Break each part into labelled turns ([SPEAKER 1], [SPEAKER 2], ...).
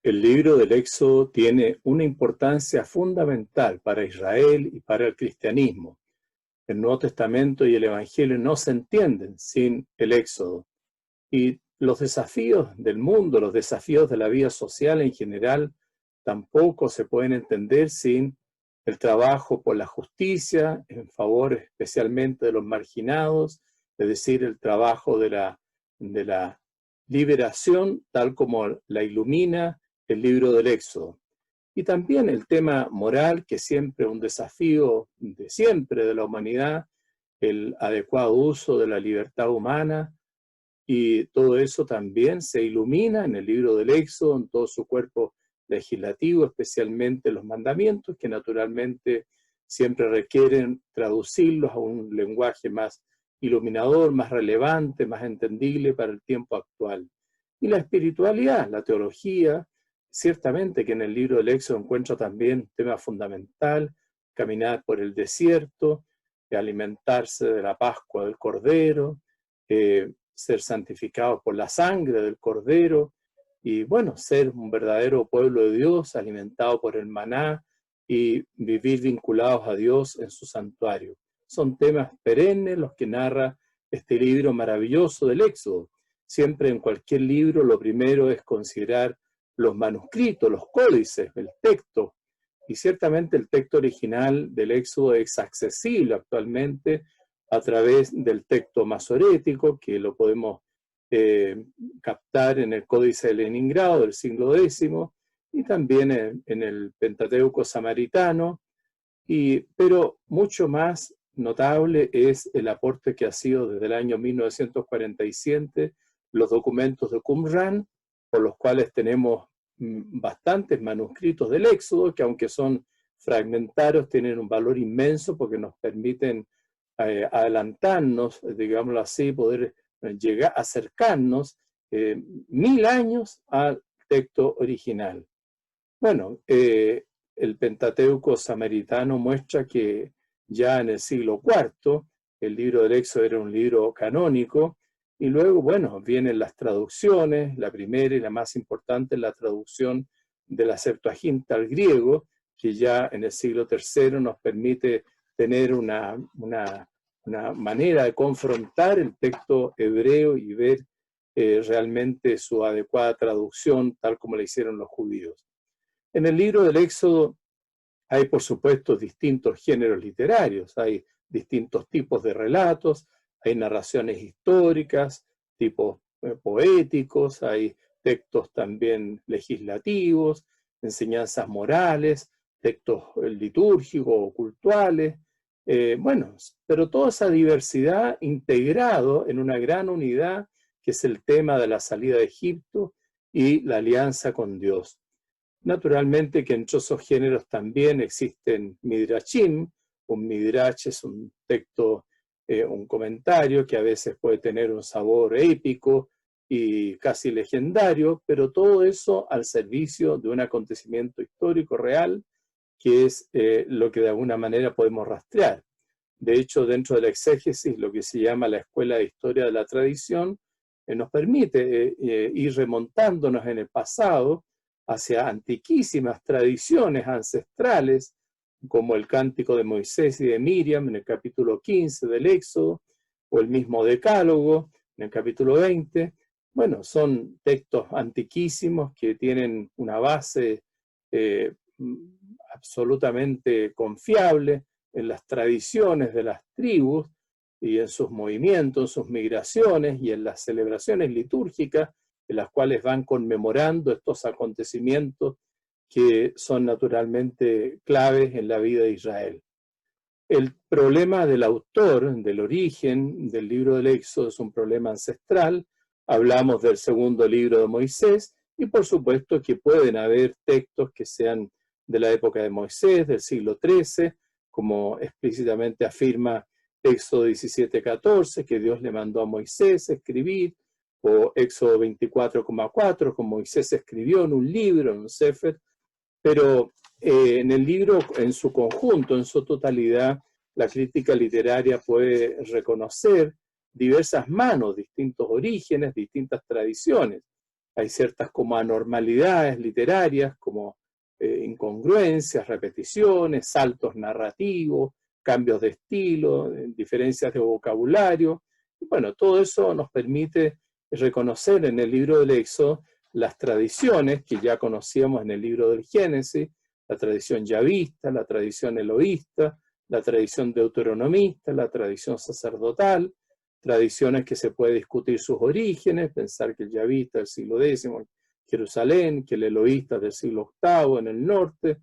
[SPEAKER 1] El libro del Éxodo tiene una importancia fundamental para Israel y para el cristianismo. El Nuevo Testamento y el Evangelio no se entienden sin el Éxodo. Y los desafíos del mundo, los desafíos de la vida social en general, tampoco se pueden entender sin el trabajo por la justicia, en favor especialmente de los marginados, es decir, el trabajo de la liberación, tal como la ilumina el libro del Éxodo. Y también el tema moral, que siempre es un desafío de siempre de la humanidad, el adecuado uso de la libertad humana, y todo eso también se ilumina en el libro del Éxodo, en todo su cuerpo legislativo, especialmente los mandamientos, que naturalmente siempre requieren traducirlos a un lenguaje más iluminador, más relevante, más entendible para el tiempo actual. Y la espiritualidad, la teología, ciertamente que en el libro del Éxodo encuentra también un tema fundamental: caminar por el desierto, alimentarse de la Pascua del Cordero, ser santificados por la sangre del Cordero, y bueno, ser un verdadero pueblo de Dios, alimentado por el maná, y vivir vinculados a Dios en su santuario. Son temas perennes los que narra este libro maravilloso del Éxodo. Siempre en cualquier libro lo primero es considerar los manuscritos, los códices, el texto, y ciertamente el texto original del Éxodo es accesible actualmente a través del texto masorético, que lo podemos captar en el Códice de Leningrado del siglo X, y también en el Pentateuco samaritano, pero mucho más notable es el aporte que ha sido desde el año 1947 los documentos de Qumran, por los cuales tenemos bastantes manuscritos del Éxodo, que aunque son fragmentarios, tienen un valor inmenso porque nos permiten adelantarnos, digámoslo así, poder llegar, acercarnos 1000 años al texto original. Bueno, el Pentateuco samaritano muestra que ya en el siglo IV el libro del Éxodo era un libro canónico, y luego, bueno, vienen las traducciones. La primera y la más importante es la traducción de la Septuaginta al griego, que ya en el siglo III nos permite tener una manera de confrontar el texto hebreo y ver realmente su adecuada traducción, tal como la hicieron los judíos. En el libro del Éxodo hay, por supuesto, distintos géneros literarios, hay distintos tipos de relatos, hay narraciones históricas, tipos poéticos, hay textos también legislativos, enseñanzas morales, textos litúrgicos o cultuales, bueno, pero toda esa diversidad integrado en una gran unidad que es el tema de la salida de Egipto y la alianza con Dios. Naturalmente que entre esos géneros también existen midrashim. Un midrash es un texto, un comentario que a veces puede tener un sabor épico y casi legendario, pero todo eso al servicio de un acontecimiento histórico real, que es lo que de alguna manera podemos rastrear. De hecho, dentro de la exégesis, lo que se llama la Escuela de Historia de la Tradición, nos permite ir remontándonos en el pasado hacia antiquísimas tradiciones ancestrales, como el Cántico de Moisés y de Miriam en el capítulo 15 del Éxodo, o el mismo Decálogo en el capítulo 20. Bueno, son textos antiquísimos que tienen una base absolutamente confiable en las tradiciones de las tribus y en sus movimientos, en sus migraciones y en las celebraciones litúrgicas en las cuales van conmemorando estos acontecimientos que son naturalmente claves en la vida de Israel. El problema del autor, del origen del libro del Éxodo, es un problema ancestral. Hablamos del segundo libro de Moisés, y por supuesto que pueden haber textos que sean de la época de Moisés, del siglo XIII, como explícitamente afirma Éxodo 17:14, que Dios le mandó a Moisés escribir, o Éxodo 24:4, como Moisés escribió en un libro, en un sefer. Pero en el libro, en su conjunto, en su totalidad, la crítica literaria puede reconocer diversas manos, distintos orígenes, distintas tradiciones. hay ciertas como anormalidades literarias, como incongruencias, repeticiones, saltos narrativos, cambios de estilo, diferencias de vocabulario. Y bueno, todo eso nos permite reconocer en el libro del Éxodo las tradiciones que ya conocíamos en el libro del Génesis, la tradición yavista, la tradición eloísta, la tradición deuteronomista, la tradición sacerdotal, tradiciones que se puede discutir sus orígenes, pensar que el yavista del siglo X en Jerusalén, que el eloísta del siglo VIII en el norte,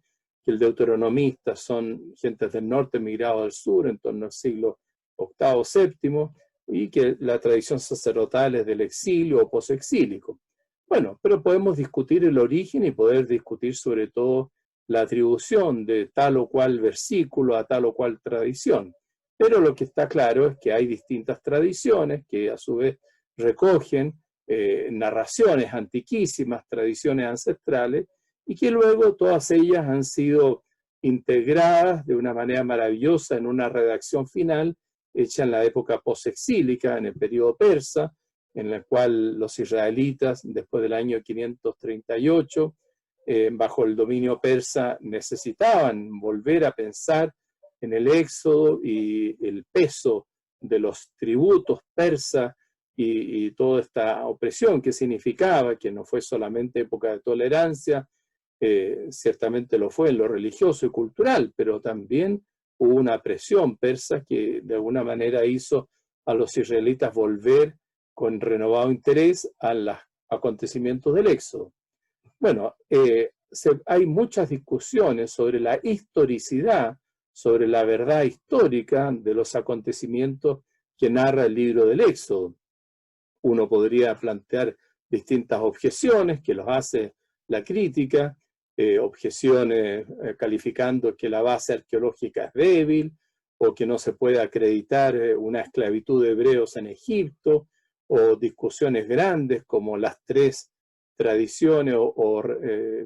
[SPEAKER 1] que el deuteronomista son gentes del norte migrados al sur en torno al siglo VIII, VII, y que la tradición sacerdotal es del exilio o posexílico. Bueno, pero podemos discutir el origen y poder discutir sobre todo la atribución de tal o cual versículo a tal o cual tradición. Pero lo que está claro es que hay distintas tradiciones que a su vez recogen narraciones antiquísimas, tradiciones ancestrales, y que luego todas ellas han sido integradas de una manera maravillosa en una redacción final hecha en la época posexílica, en el periodo persa, en la cual los israelitas, después del año 538, bajo el dominio persa, necesitaban volver a pensar en el éxodo y el peso de los tributos persas y toda esta opresión que significaba, que no fue solamente época de tolerancia, ciertamente lo fue en lo religioso y cultural, pero también hubo una presión persa que de alguna manera hizo a los israelitas volver con renovado interés a los acontecimientos del éxodo. Bueno, hay muchas discusiones sobre la historicidad, sobre la verdad histórica de los acontecimientos que narra el libro del Éxodo. Uno podría plantear distintas objeciones que los hace la crítica, objeciones calificando que la base arqueológica es débil, o que no se puede acreditar una esclavitud de hebreos en Egipto, o discusiones grandes como las tres tradiciones o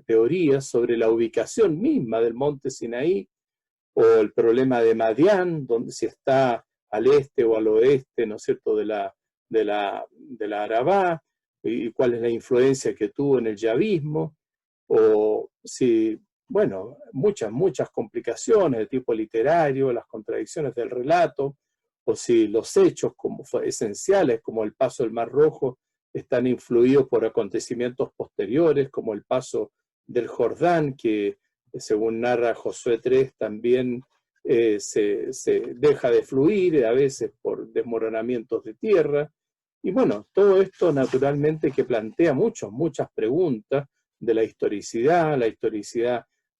[SPEAKER 1] teorías sobre la ubicación misma del monte Sinaí, o el problema de Madián, donde si está al este o al oeste, ¿no es cierto?, de la Arabá, y cuál es la influencia que tuvo en el yavismo, o si, bueno, muchas complicaciones de tipo literario, las contradicciones del relato, o si los hechos como esenciales, como el paso del Mar Rojo, están influidos por acontecimientos posteriores, como el paso del Jordán, que según narra Josué 3, también se deja de fluir, a veces por desmoronamientos de tierra. Y bueno, todo esto naturalmente que plantea muchas preguntas de la historicidad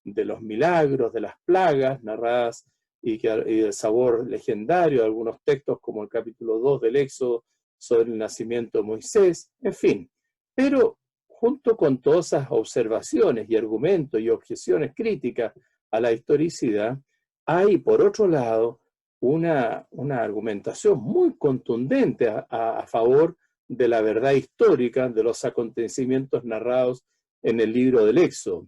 [SPEAKER 1] de los milagros, de las plagas narradas y del sabor legendario de algunos textos como el capítulo 2 del Éxodo sobre el nacimiento de Moisés, en fin. Pero junto con todas esas observaciones y argumentos y objeciones críticas a la historicidad, hay por otro lado una argumentación muy contundente a favor de la verdad histórica de los acontecimientos narrados en el libro del Éxodo.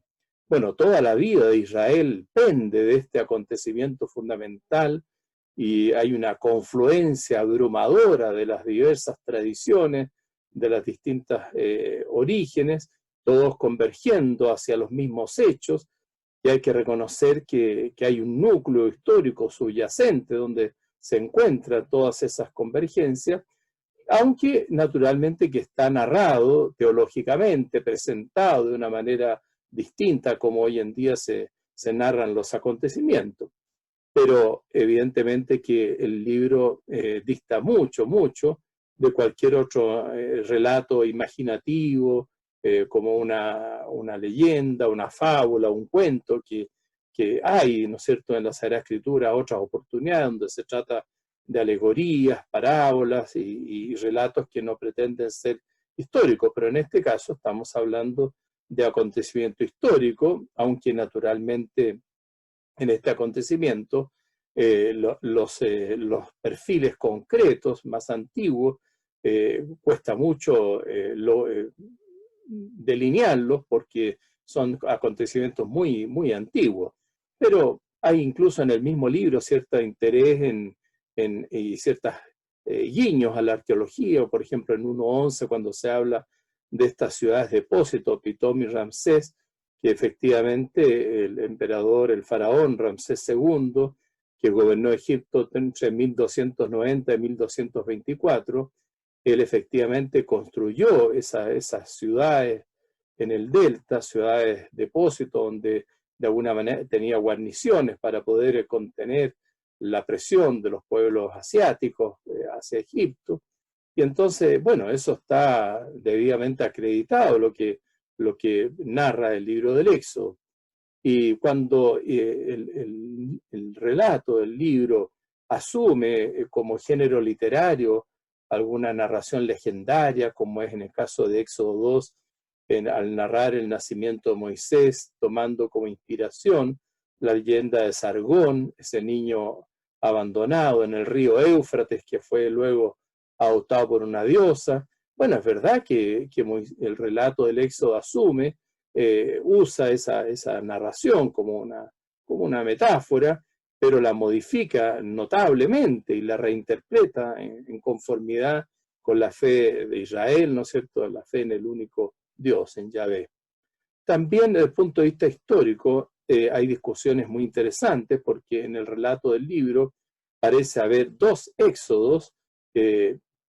[SPEAKER 1] Bueno, toda la vida de Israel pende de este acontecimiento fundamental y hay una confluencia abrumadora de las diversas tradiciones, de las distintas orígenes, todos convergiendo hacia los mismos hechos, y hay que reconocer que hay un núcleo histórico subyacente donde se encuentran todas esas convergencias, aunque naturalmente que está narrado teológicamente, presentado de una manera distinta como hoy en día se narran los acontecimientos. Pero evidentemente que el libro dista mucho de cualquier otro relato imaginativo, como una leyenda, una fábula, un cuento que hay, ¿no es cierto?, en la Sagrada Escritura otras oportunidades donde se trata de alegorías, parábolas y relatos que no pretenden ser históricos, pero en este caso estamos hablando de acontecimiento histórico, aunque naturalmente en este acontecimiento los perfiles concretos más antiguos cuesta mucho delinearlos porque son acontecimientos muy antiguos, pero hay incluso en el mismo libro cierto interés y ciertos guiños a la arqueología, por ejemplo en 1.11 cuando se habla de estas ciudades depósito, Pitom y Ramsés, que efectivamente el emperador, el faraón Ramsés II, que gobernó Egipto entre 1290 y 1224, él efectivamente construyó esas ciudades en el delta, ciudades depósito, donde de alguna manera tenía guarniciones para poder contener la presión de los pueblos asiáticos hacia Egipto. Y entonces, bueno, eso está debidamente acreditado, lo que narra el libro del Éxodo. Y cuando el relato del libro asume como género literario alguna narración legendaria, como es en el caso de Éxodo 2, al narrar el nacimiento de Moisés, tomando como inspiración la leyenda de Sargón, ese niño abandonado en el río Éufrates, que fue luego adoptado por una diosa. Bueno, es verdad que el relato del Éxodo asume, usa esa narración como una metáfora, pero la modifica notablemente y la reinterpreta en conformidad con la fe de Israel, ¿no es cierto?, la fe en el único Dios, en Yahvé. También desde el punto de vista histórico hay discusiones muy interesantes, porque en el relato del libro parece haber dos éxodos.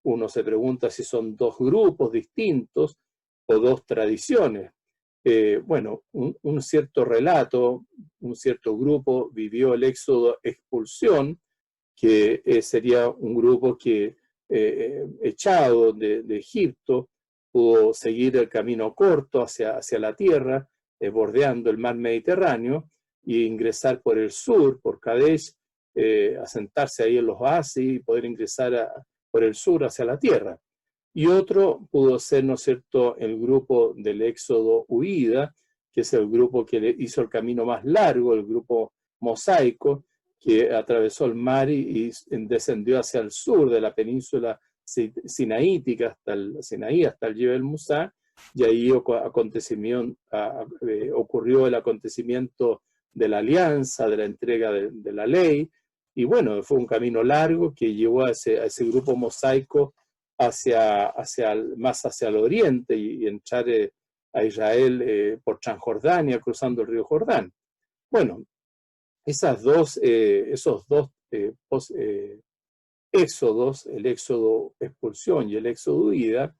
[SPEAKER 1] Uno se pregunta si son dos grupos distintos o dos tradiciones. Bueno, un cierto relato, un cierto grupo vivió el éxodo expulsión, que sería un grupo que echado de Egipto pudo seguir el camino corto hacia la tierra, bordeando el mar Mediterráneo, e ingresar por el sur, por Kadesh, asentarse ahí en los oasis y poder ingresar por el sur hacia la tierra. Y otro pudo ser, ¿no es cierto?, el grupo del éxodo huida, que es el grupo que hizo el camino más largo, el grupo mosaico, que atravesó el mar y descendió hacia el sur de la península sinaítica hasta el Sinaí, hasta el Jebel Musa, y ahí ocurrió el acontecimiento de la alianza, de la entrega de la ley, y bueno, fue un camino largo que llevó a ese grupo mosaico más hacia el oriente y entrar a Israel por Transjordania, cruzando el río Jordán. Bueno, esos dos éxodos, el éxodo expulsión y el éxodo huida,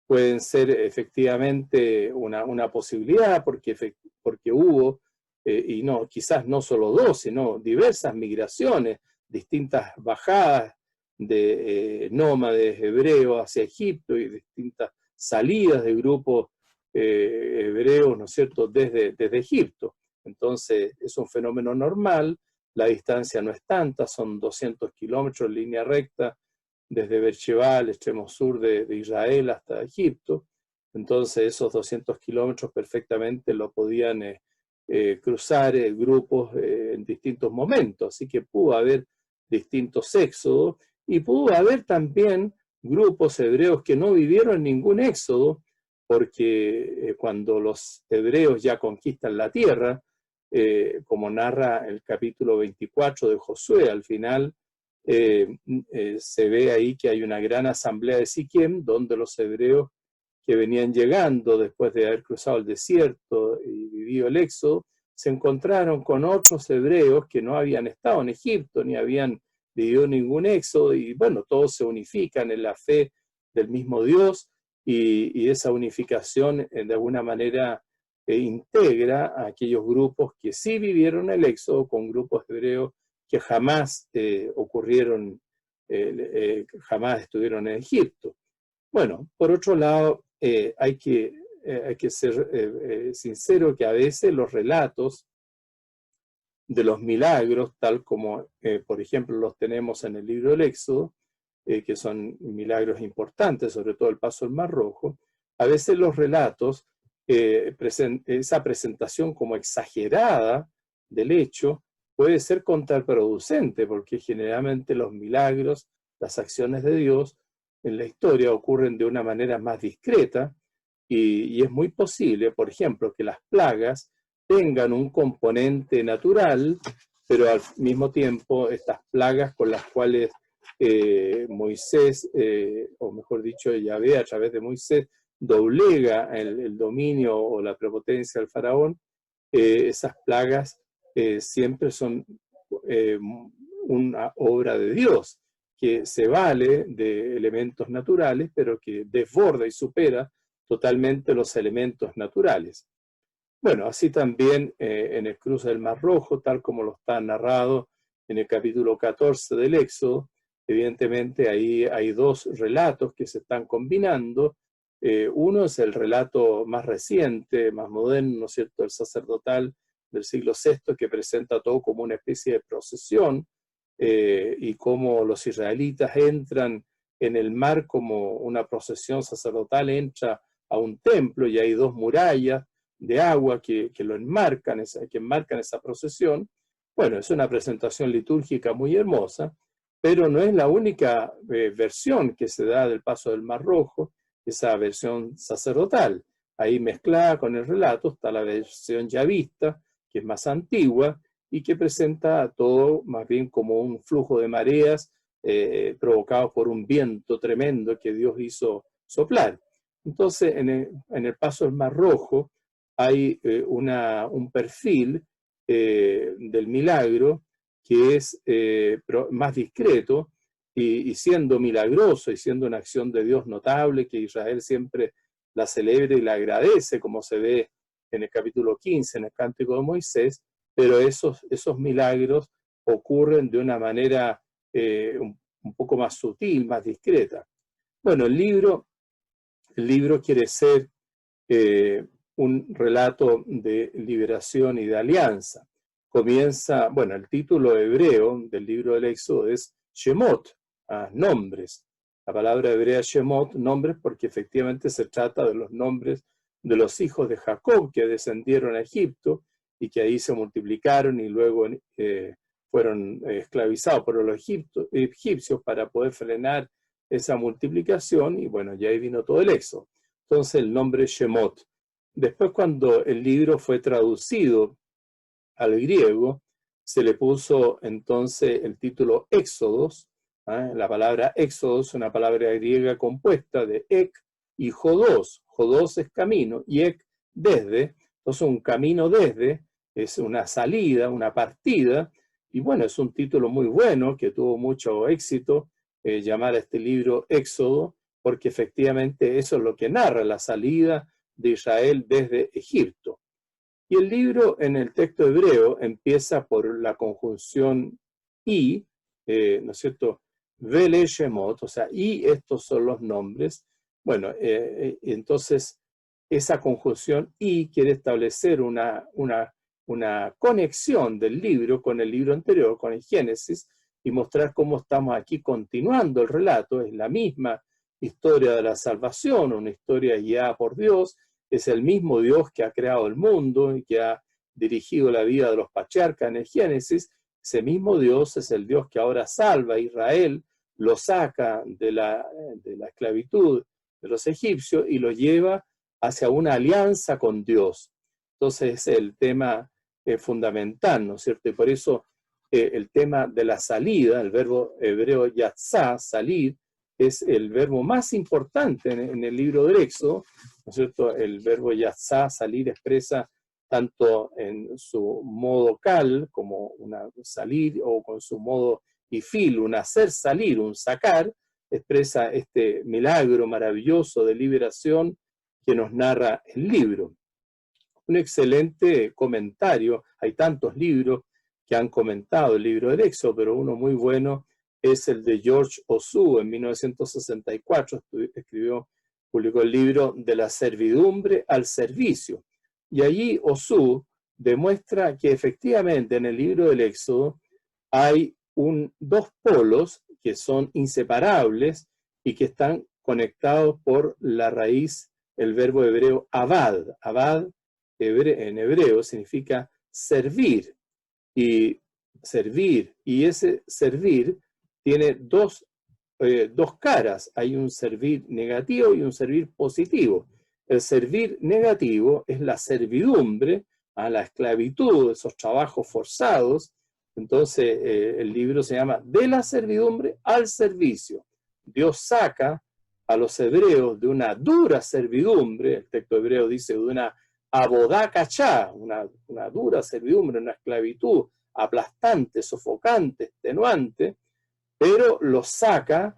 [SPEAKER 1] pueden ser efectivamente una posibilidad, porque hubo, y no, quizás no solo dos, sino diversas migraciones, distintas bajadas de nómades hebreos hacia Egipto y distintas salidas de grupos hebreos, ¿no es cierto?, desde Egipto. Entonces es un fenómeno normal, la distancia no es tanta, son 200 kilómetros en línea recta desde Beersheba, el extremo sur de Israel, hasta Egipto. Entonces esos 200 kilómetros perfectamente lo podían cruzar grupos en distintos momentos, así que pudo haber distintos éxodos, y pudo haber también grupos hebreos que no vivieron ningún éxodo, porque cuando los hebreos ya conquistan la tierra, como narra el capítulo 24 de Josué, al final se ve ahí que hay una gran asamblea de Siquem, donde los hebreos que venían llegando después de haber cruzado el desierto y vivido el éxodo, se encontraron con otros hebreos que no habían estado en Egipto, ni habían vivido ningún éxodo, y bueno, todos se unifican en la fe del mismo Dios, y esa unificación de alguna manera integra a aquellos grupos que sí vivieron el éxodo con grupos hebreos que jamás jamás estuvieron en Egipto. Bueno, por otro lado, hay que ser sincero que a veces los relatos de los milagros, tal como por ejemplo los tenemos en el libro del Éxodo, que son milagros importantes, sobre todo el paso al Mar Rojo, a veces los relatos, esa presentación como exagerada del hecho, puede ser contraproducente, porque generalmente los milagros, las acciones de Dios en la historia ocurren de una manera más discreta, y es muy posible, por ejemplo, que las plagas tengan un componente natural, pero al mismo tiempo estas plagas con las cuales Moisés, o mejor dicho, Yahvé a través de Moisés, doblega el dominio o la prepotencia del faraón, esas plagas siempre son una obra de Dios, que se vale de elementos naturales, pero que desborda y supera totalmente los elementos naturales. Bueno, así también en el cruce del Mar Rojo, tal como lo está narrado en el capítulo 14 del Éxodo, evidentemente ahí hay dos relatos que se están combinando. Uno es el relato más reciente, más moderno, ¿no es cierto?, el sacerdotal del siglo VI, que presenta todo como una especie de procesión, y cómo los israelitas entran en el mar como una procesión sacerdotal entra a un templo y hay dos murallas de agua que lo enmarcan, que enmarcan esa procesión. Bueno, es una presentación litúrgica muy hermosa, pero no es la única versión que se da del paso del Mar Rojo, esa versión sacerdotal. Ahí mezclada con el relato está la versión yavista, que es más antigua y que presenta todo más bien como un flujo de mareas provocado por un viento tremendo que Dios hizo soplar. Entonces, en el paso del Mar Rojo hay un perfil del milagro que es más discreto y siendo milagroso y siendo una acción de Dios notable, que Israel siempre la celebra y la agradece, como se ve en el capítulo 15, en el Cántico de Moisés, pero esos milagros ocurren de una manera un poco más sutil, más discreta. Bueno, el libro quiere ser un relato de liberación y de alianza. Comienza, bueno, el título hebreo del libro del Éxodo es Shemot, nombres. La palabra hebrea Shemot, nombres, porque efectivamente se trata de los nombres de los hijos de Jacob que descendieron a Egipto y que ahí se multiplicaron y luego fueron esclavizados por los egipcios para poder frenar esa multiplicación, y bueno, ya ahí vino todo el Éxodo. Entonces el nombre Shemot. Después, cuando el libro fue traducido al griego, se le puso entonces el título Éxodos. La palabra Éxodos es una palabra griega compuesta de ek y jodos. Jodos es camino y ek desde. Entonces un camino desde es una salida, una partida, y bueno, es un título muy bueno que tuvo mucho éxito, llamar a este libro Éxodo, porque efectivamente eso es lo que narra la salida de Israel desde Egipto. Y el libro en el texto hebreo empieza por la conjunción y, ¿no es cierto? Vele Shemot, o sea, y estos son los nombres. Bueno, entonces esa conjunción y quiere establecer una conexión del libro con el libro anterior, con el Génesis, y mostrar cómo estamos aquí continuando el relato. Es la misma historia de la salvación, una historia guiada por Dios. Es el mismo Dios que ha creado el mundo y que ha dirigido la vida de los patriarcas en el Génesis. Ese mismo Dios es el Dios que ahora salva a Israel, lo saca de la esclavitud de los egipcios y lo lleva hacia una alianza con Dios. Entonces es el tema fundamental, ¿no es cierto? Y por eso el tema de la salida, el verbo hebreo yatzá, salir, es el verbo más importante en el libro del Éxodo, ¿no es cierto? El verbo yatzá, salir, expresa tanto en su modo cal, como una salir, o con su modo ifil, un hacer salir, un sacar, expresa este milagro maravilloso de liberación que nos narra el libro. Un excelente comentario, hay tantos libros que han comentado el libro del Éxodo, pero uno muy bueno es el de George Osu. En 1964 publicó el libro De la servidumbre al servicio. Y allí Osu demuestra que efectivamente en el libro del Éxodo hay dos polos que son inseparables y que están conectados por la raíz, el verbo hebreo abad. Abad en hebreo significa servir. Y ese servir tiene dos caras. Hay un servir negativo y un servir positivo. El servir negativo es la servidumbre, a la esclavitud, esos trabajos forzados, Entonces, el libro se llama De la servidumbre al servicio. Dios saca a los hebreos de una dura servidumbre, el texto hebreo dice de una abodá cachá, una dura servidumbre, una esclavitud aplastante, sofocante, extenuante, pero los saca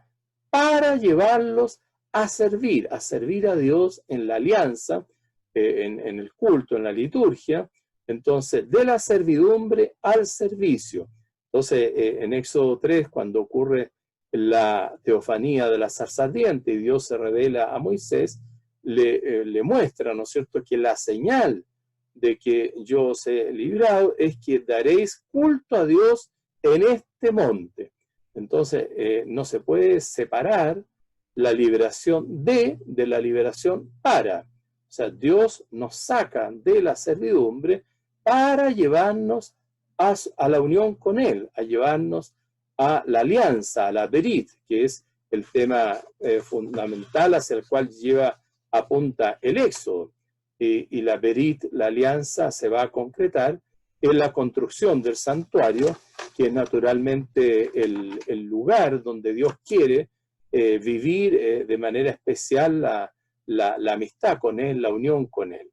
[SPEAKER 1] para llevarlos a servir a Dios en la alianza, en el culto, en la liturgia. Entonces, de la servidumbre al servicio. Entonces, en Éxodo 3, cuando ocurre la teofanía de la zarza ardiente y Dios se revela a Moisés, le muestra, ¿no es cierto?, que la señal de que yo os he librado es que daréis culto a Dios en este monte. Entonces, no se puede separar la liberación de la liberación para. O sea, Dios nos saca de la servidumbre para llevarnos a la unión con Él, a llevarnos a la alianza, a la berit, que es el tema fundamental hacia el cual apunta el Éxodo. Y la berit, la alianza, se va a concretar en la construcción del santuario, que es naturalmente el lugar donde Dios quiere vivir de manera especial la amistad con Él, la unión con Él.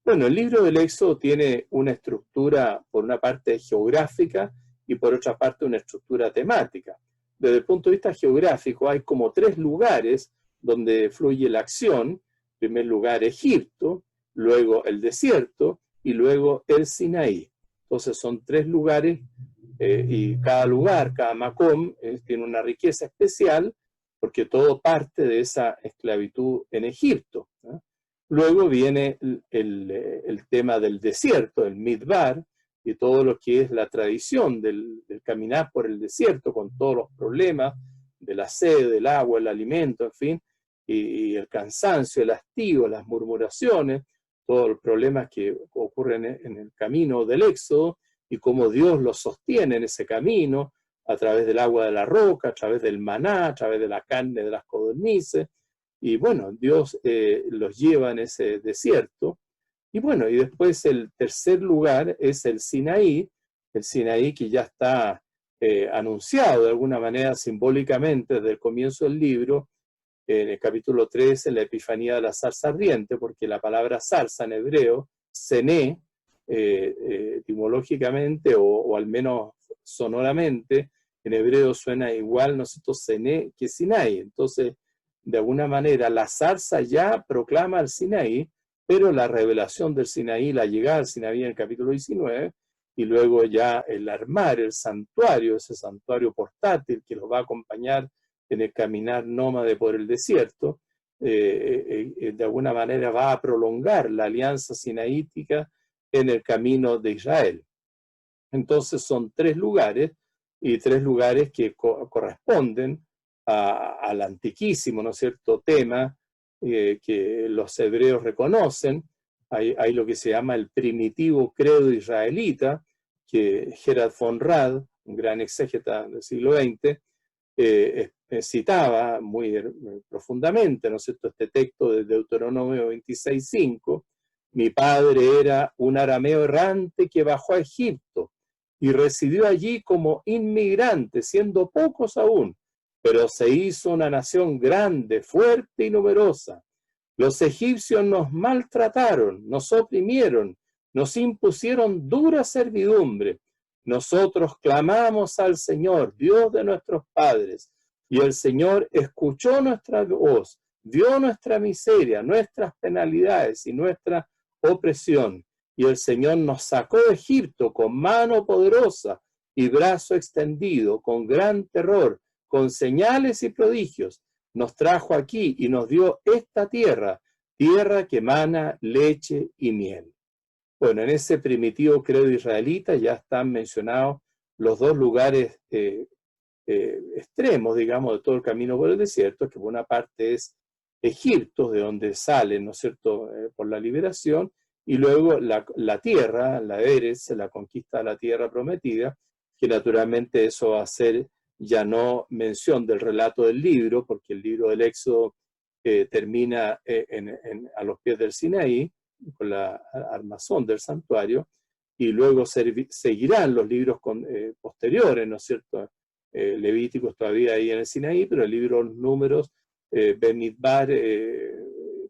[SPEAKER 1] Bueno, el libro del Éxodo tiene una estructura, por una parte geográfica y por otra parte una estructura temática. Desde el punto de vista geográfico hay como 3 lugares donde fluye la acción. En primer lugar Egipto, luego el desierto y luego el Sinaí. Entonces son 3 lugares y cada lugar, cada macom, tiene una riqueza especial porque todo parte de esa esclavitud en Egipto, ¿no? Luego viene el tema del desierto, el Midbar, y todo lo que es la tradición del caminar por el desierto con todos los problemas de la sed, del agua, el alimento, en fin, y el cansancio, el hastío, las murmuraciones, todos los problemas que ocurren en el camino del Éxodo y cómo Dios los sostiene en ese camino a través del agua de la roca, a través del maná, a través de la carne de las codornices. Y bueno, Dios los lleva en ese desierto. Y bueno, y después el tercer lugar es el Sinaí que ya está anunciado de alguna manera simbólicamente desde el comienzo del libro, en el capítulo 13, en la Epifanía de la zarza ardiente, porque la palabra zarza en hebreo, sené, etimológicamente o al menos sonoramente, en hebreo suena igual, ¿no es cierto?, sené que Sinaí. Entonces, de alguna manera, la zarza ya proclama al Sinaí, pero la revelación del Sinaí, la llegada al Sinaí en el capítulo 19, y luego ya el armar el santuario, ese santuario portátil que los va a acompañar en el caminar nómade por el desierto, de alguna manera va a prolongar la alianza sinaítica en el camino de Israel. Entonces son 3 lugares, y 3 lugares que corresponden al antiquísimo, ¿no es cierto?, tema que los hebreos reconocen. Hay lo que se llama el primitivo credo israelita, que Gerhard von Rad, un gran exégeta del siglo XX, citaba muy profundamente, ¿no es cierto?, este texto de Deuteronomio 26:5. Mi padre era un arameo errante que bajó a Egipto y residió allí como inmigrante, siendo pocos aún, pero se hizo una nación grande, fuerte y numerosa. Los egipcios nos maltrataron, nos oprimieron, nos impusieron dura servidumbre. Nosotros clamamos al Señor, Dios de nuestros padres, y el Señor escuchó nuestra voz, vio nuestra miseria, nuestras penalidades y nuestra opresión. Y el Señor nos sacó de Egipto con mano poderosa y brazo extendido, con gran terror, con señales y prodigios. Nos trajo aquí y nos dio esta tierra, tierra que emana leche y miel. Bueno, en ese primitivo credo israelita ya están mencionados los 2 lugares extremos, digamos, de todo el camino por el desierto, que por una parte es Egipto, de donde salen, ¿no es cierto?, por la liberación, y luego la tierra, la Eretz, la conquista de la tierra prometida, que naturalmente eso va a ser ya no mención del relato del libro, porque el libro del Éxodo termina a los pies del Sinaí, con la armazón del santuario, y luego seguirán los libros posteriores, ¿no es cierto? Levíticos todavía ahí en el Sinaí, pero el libro de los Números, Bemidbar,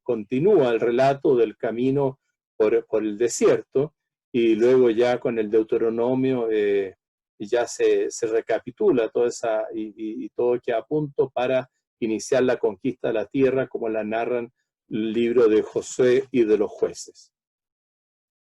[SPEAKER 1] continúa el relato del camino por el desierto, y luego ya con el Deuteronomio ya se recapitula toda esa, y todo queda a punto para iniciar la conquista de la tierra, como la narran el libro de Josué y de los jueces.